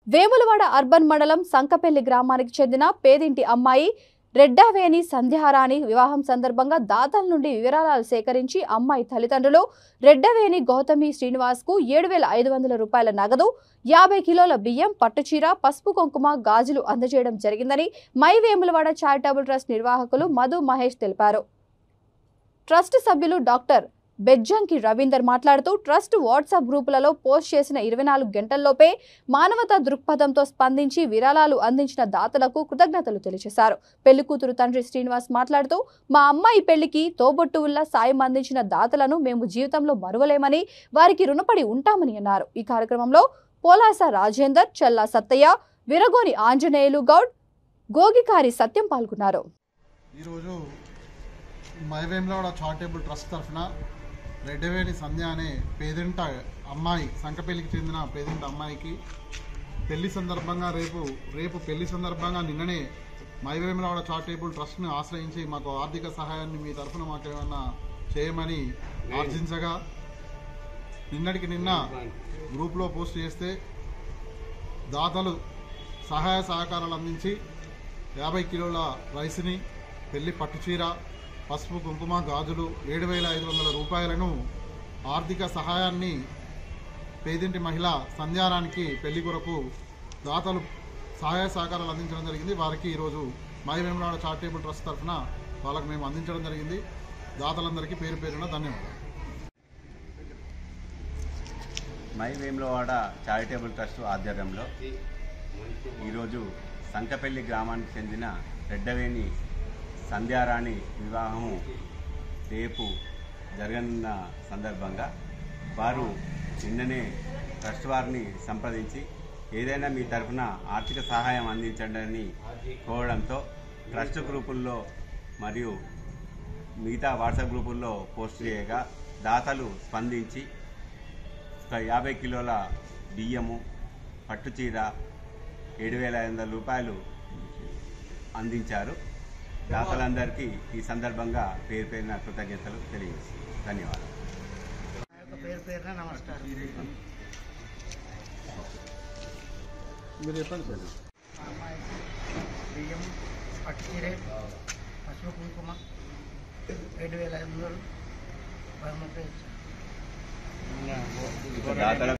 Vemulawada urban మండలం సంకపల్లి గ్రామానికి చెందిన పేదింటి అమ్మాయి రెడ్డావేణి సంధ్యారాణి వివాహం సందర్భంగా దాతల నుండి వివరాలు సేకరించి అమ్మాయి తల్లిదండ్రులు రెడ్డావేణి గౌతమి శ్రీనివాస్ కు 7,500 రూపాయల నగదు 50 కిలోల బియ్యం పట్టుచీర పసుపు కుంకుమ గాజులు అందజేయడం జరిగిందని మై వేములవాడ చారిటబుల్ ట్రస్ట్ నిర్వాహకులు మధు మహేష్ తెలిపారు. ట్రస్ట్ సభ్యులు డాక్టర్ బెజ్జంకి రవీందర్ మాట్లాడుతూ ట్రస్ట్ వాట్సాప్ గ్రూపులలో పోస్ట్ చేసిన 24 గంటల్లోపే మానవతా దృక్పథంతో స్పందించి విరాళాలు అందించిన దాతలకు కృతజ్ఞతలు తెలియజేశారు. పెళ్లికూతురు తండ్రి శ్రీనివాస్ మాట్లాడుతూ మా అమ్మాయి పెళ్లికి తోబొట్టువుల్లా సాయం అందించిన దాతలను మేము జీవితంలో మరువలేమని వారికి రుణపడి ఉంటామని అన్నారు. ఈ కార్యక్రమంలో పోలాస రాజేందర్, చల్లా సత్తయ్య, విరగోని ఆంజనేయులు గౌడ్, గోగికారి సత్యం పాల్గొన్నారు. ఈరోజు మై వేములవాడ చారిటబుల్ ట్రస్ట్ తరఫున రెడ్డవేణి సంధ్య అనే పేదింట అమ్మాయి సంకపల్లికి చెందిన పేదింట అమ్మాయికి పెళ్లి సందర్భంగా రేపు పెళ్లి సందర్భంగా నిన్ననే మై వేములవాడ చారిటబుల్ ట్రస్ట్ను ఆశ్రయించి మాకు ఆర్థిక సహాయాన్ని మీ తరఫున మాకు ఏమన్నా చేయమని ఆర్జించగా నిన్నటికి నిన్న గ్రూప్లో పోస్ట్ చేస్తే దాతలు సహాయ సహకారాలు అందించి 50 కిలోల రైస్ని, పెళ్లి పట్టుచీర, పసుపు కుంకుమ గాజులు 7,500 రూపాయలను ఆర్థిక సహాయాన్ని పేదింటి మహిళ సంధ్యారానికి పెళ్లి కొరకు దాతలు సహాయ సహకారాలు అందించడం జరిగింది. వారికి ఈరోజు మై వేములవాడ చారిటబుల్ ట్రస్ట్ తరఫున వాళ్ళకు మేము అందించడం జరిగింది. దాతలందరికీ పేరు పేరున ధన్యవాదాలు. మై వేములవాడ చారిటబుల్ ట్రస్ట్ ఆధ్వర్యంలో ఈరోజు సంకపల్లి గ్రామానికి చెందిన రెడ్డవేణి సంధ్యారాణి వివాహము రేపు జరగనున్న సందర్భంగా వారు నిన్ననే ట్రస్ట్ వారిని సంప్రదించి ఏదైనా మీ తరఫున ఆర్థిక సహాయం అందించండి అని కోరడంతో ట్రస్ట్ గ్రూపుల్లో మరియు మిగతా వాట్సాప్ గ్రూపుల్లో పోస్ట్ చేయగా దాతలు స్పందించి 50 కిలోల బియ్యము, పట్టుచీర 7,500 రూపాయలు అందించారు. దాతలందరికీ ఈ సందర్భంగా పేరు పేరున కృతజ్ఞతలు తెలియజేస్తున్నాను. ధన్యవాదాలు. పేరు పేరున నమస్కారం. మీరు చెప్పండి సార్. అమ్మాయికి బియ్యం, పట్టుచీర, పసుపు కుంకుమ 7,500 దాతల